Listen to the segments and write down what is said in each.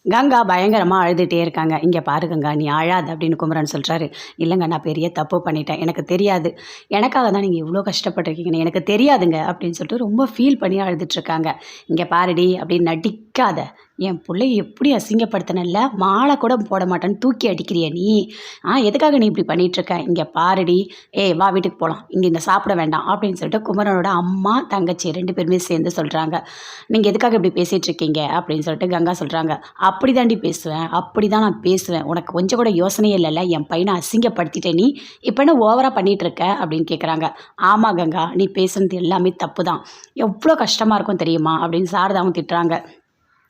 கங்கா பயங்கரமா அழுதுட்டே இருக்காங்க. "இங்க பாரு கங்கா, நீ அழாத" அப்படின்னு குமரன் சொல்றாரு. "இல்லங்க, நான் பெரிய தப்பு பண்ணிட்டேன். எனக்கு தெரியாது. எனக்காக தான் நீங்க இவ்ளோ கஷ்டப்பட்டுருக்கீங்கன்னு எனக்கு தெரியாதுங்க" அப்படின்னு சொல்லிட்டு ரொம்ப ஃபீல் பண்ணி அழுதுட்டுருக்காங்க. "இங்க பாருடி" அப்படின்னு நடிக்காத. என் புள்ளைய எப்படி அசிங்கப்படுத்தினல்ல, மாலை கூட போட மாட்டேன்னு தூக்கி அடிக்கிறியா நீ? எதுக்காக நீ இப்படி பண்ணிட்டுருக்க? இங்க பாருடி, "ஏய் வா வீட்டுக்கு போலாம். இங்க சாப்பிட வேண்டாம்" அப்படின்னு சொல்லிட்டு குமரனோட அம்மா, தங்கச்சி 2 பேருமே சேர்ந்து சொல்றாங்க. "நீங்க எதுக்காக இப்படி பேசிட்டு இருக்கீங்க?" அப்படின்னு சொல்லிட்டு கங்கா சொல்றாங்க. "அப்படி தாண்டி பேசுவேன். அப்படி தான் நான் பேசுவேன். உனக்கு கொஞ்சம் கூட யோசனையே இல்லைல்ல. என் பையனை அசிங்கப்படுத்திட்ட நீ. இப்ப என்ன ஓவரா பண்ணிட்டு இருக்க?" அப்படின்னு கேட்குறாங்க. "ஆமா கங்கா, நீ பேசுனது எல்லாமே தப்பு தான். எவ்வளோ கஷ்டமா இருக்கும் தெரியுமா?" அப்படின்னு சாரதாவும் திட்டுறாங்க.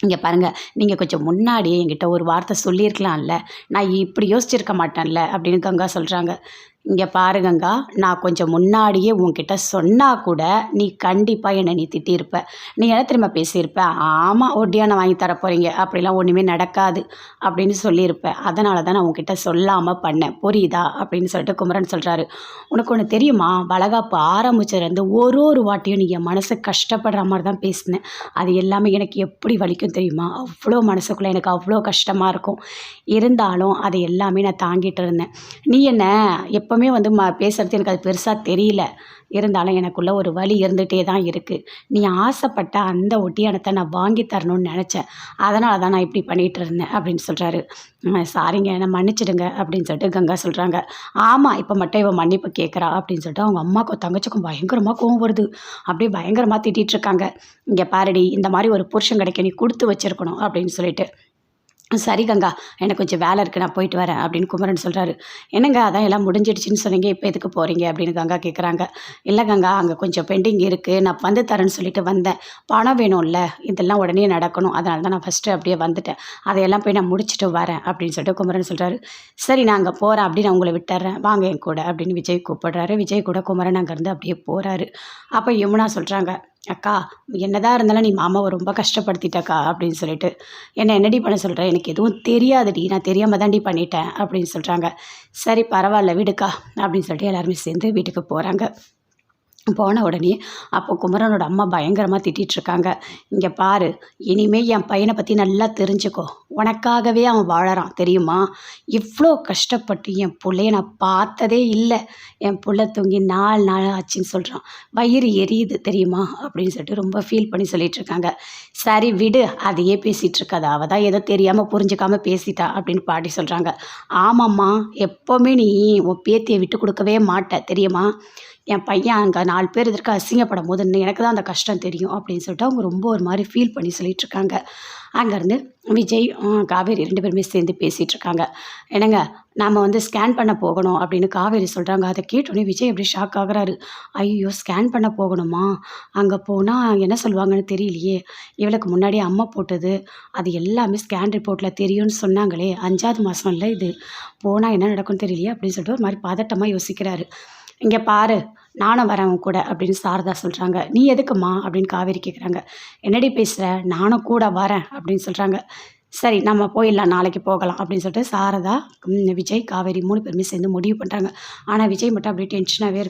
"இங்க பாருங்க, நீங்க கொஞ்சம் முன்னாடியே என்கிட்ட ஒரு வார்த்தை சொல்லியிருக்கலாம்ல. நான் இப்படி யோசிச்சிருக்க மாட்டேன்ல" அப்படின்னு கங்கா சொல்றாங்க. "இங்க பாரு கங்கா, நான் கொஞ்சம் முன்னாடியே உன்கிட்ட சொன்னா கூட, நீ கண்டிப்பா என்ன நீ திட்டியிருப்ப. நீ என்ன தெரியுமா பேசியிருப்ப? 'ஆமா, ஒட்டியானம் வாங்கி தர போறீங்க. அப்படிலாம் ஒண்ணுமே நடக்காது' அப்படின்னு சொல்லியிருப்ப. அதனால தான் நான் உன்கிட்ட சொல்லாம பண்ணேன். புரியுதா?" அப்படின்னு சொல்லிட்டு குமரன் சொல்றாரு. "உனக்கு ஒண்ணு தெரியுமா? வளகாப்பு ஆரம்பிச்சதுலேருந்து ஒரு வாட்டியும் நீ என் மனசு கஷ்டப்படுற மாரி தான் பேசின. அது எல்லாமே எனக்கு எப்படி வலிக்கும் தெரியுமா? அவ்வளோ மனசுக்குள்ள எனக்கு அவ்வளோ கஷ்டமா இருக்கும். இருந்தாலும் அதை எல்லாமே நான் தாங்கிட்டு இருந்தேன். நீ என்ன எப்பவுமே வந்து பேசுறது எனக்கு அது பெருசா தெரியல. இருந்தாலும் எனக்குள்ள ஒரு வலி இருந்துட்டே தான் இருக்கு. நீ ஆசைப்பட்ட அந்த ஒட்டியானத்த நான் வாங்கி தரணும்னு நெனச்சேன். அதனால தான் நான் இப்படி பண்ணிட்டு இருந்தேன்" அப்படின்னு சொல்றாரு. "சாரிங்க, என்ன மன்னிச்சுடுங்க" அப்படின்னு சொல்லிட்டு கங்கா சொல்றாங்க. "ஆமா, இப்ப மட்டும் இவ மன்னிப்பு கேட்குறா" அப்படின்னு சொல்லிட்டு அவங்க அம்மாக்கும் தங்கச்சிக்கும் பயங்கரமா கோவம் வருது. அப்படியே பயங்கரமா திட்டிட்டு இருக்காங்க. "இங்க பாருடி, இந்த மாரி ஒரு புருஷன் கிடைக்க நீ குடுத்து வச்சிருக்கணும்" அப்படின்னு சொல்லிட்டு. "சரி கங்கா, எனக்கு கொஞ்சம் வேலை இருக்கு. நான் போயிட்டு வரேன்" அப்படின்னு குமரன் சொல்றாரு. "என்னங்க, அதான் எல்லாம் முடிஞ்சிடுச்சுன்னு சொன்னீங்க. இப்ப எதுக்கு போறீங்க?" அப்படின்னு கங்கா கேட்குறாங்க. "இல்ல கங்கா, அங்க கொஞ்சம் பெண்டிங் இருக்கு. நான் வந்து தரேன்னு சொல்லிட்டு வந்தேன். பணம் வேணும்ல. இதெல்லாம் உடனே நடக்கணும். அதனால தான் நான் ஃபர்ஸ்ட்டு அப்படியே வந்துட்டேன். அதையெல்லாம் போய் நான் முடிச்சுட்டு வரேன்" அப்படின்னு சொல்லிட்டு குமரன் சொல்றாரு. "சரி, நான் அங்க போறேன். அப்படியே நான் உங்கள விட்டுர்றேன். வாங்க என் கூட" அப்படின்னு விஜய் கூப்பிடுறாரு. விஜய் கூட குமரன் அங்கேருந்து அப்படியே போறாரு. அப்ப யமுனா சொல்றாங்க, "அக்கா, என்னதான் இருந்தாலும் நீ மாமாவ ரொம்ப கஷ்டப்படுத்திட்டக்கா" அப்படின்னு சொல்லிட்டு. என்னடி பண்ண சொல்ற? எனக்கு எதுவும் தெரியாதுடி. நான் தெரியாம தான்டி பண்ணிட்டேன்" அப்படின்னு சொல்றாங்க. "சரி பரவால்ல விடுக்கா" அப்படின்னு சொல்லிட்டு எல்லாருமே சேர்ந்து வீட்டுக்கு போறாங்க. போன உடனே அப்போ குமரனோட அம்மா பயங்கரமா திட்டிட்டுருக்காங்க. "இங்க பாரு, இனிமே என் பையன பத்தி நல்லா தெரிஞ்சுக்கோ. உனக்காகவே அவன் வாழறான் தெரியுமா? இவ்ளோ கஷ்டப்பட்டு என் புள்ளைய நான் பார்த்ததே இல்ல. என் புள்ள தூங்கி 4 நாள் ஆச்சுன்னு சொல்றான். வயிறு எரியுது தெரியுமா?" அப்படின்னு சொல்லிட்டு ரொம்ப ஃபீல் பண்ணி சொல்லிட்டுருக்காங்க. "சரி விடு, அதையே பேசிட்டு இருக்காத. அவ தான் ஏதோ தெரியாம புரிஞ்சுக்காம பேசிட்டா" அப்படின்னு பாட்டி சொல்றாங்க. "ஆமாம்மா, எப்பவுமே நீ உன் பேத்திய விட்டு குடுக்கவே மாட்ட தெரியுமா? என் பையன் அங்க 4 பேர் எதிர்க்க அசிங்கப்படும்போது எனக்கு தான் அந்த கஷ்டம் தெரியும்" அப்படின்னு சொல்லிட்டு அவங்க ரொம்ப ஒரு மாரி ஃபீல் பண்ணி சொல்லிட்டுருக்காங்க. அங்கேருந்து விஜய், காவேரி 2 பேருமே சேர்ந்து பேசிட்டுருக்காங்க. "என்னங்க, நாம வந்து ஸ்கேன் பண்ண போகணும்" அப்படின்னு காவேரி சொல்றாங்க. அத கேட்டோனே விஜய் அப்படியே ஷாக் ஆகுறாரு. "ஐயய்யோ! ஸ்கேன் பண்ண போகணுமா? அங்க போனா என்ன சொல்லுவாங்கன்னு தெரியலையே! இவளுக்கு முன்னாடியே அம்மா போட்டது. அது எல்லாமே ஸ்கேன் ரிப்போர்ட்ல தெரியும்னு சொன்னாங்களே! 5வது மாசம்ல இது. போனா என்ன நடக்கும்னு தெரியலையே!" அப்படின்னு சொல்லிட்டு ஒரு மாரி பதட்டமா யோசிக்கிறாரு. "இங்க பாரு, நானும் வரேன் உன் கூட" அப்படின்னு சாரதா சொல்றாங்க. "நீ எதுக்கும்மா?" அப்படின்னு காவேரி கேட்குறாங்க. "என்னடி பேசுற? நானும் கூட வரேன்" அப்படின்னு சொல்றாங்க. "சரி, நம்ம போயிடலாம். நாளைக்கு போகலாம்" அப்படின்னு சொல்லிட்டு சாரதா, விஜய், காவேரி 3 பேருமே சேர்ந்து முடிவு பண்றாங்க. ஆனா விஜய் மட்டும் அப்படியே டென்ஷனாவே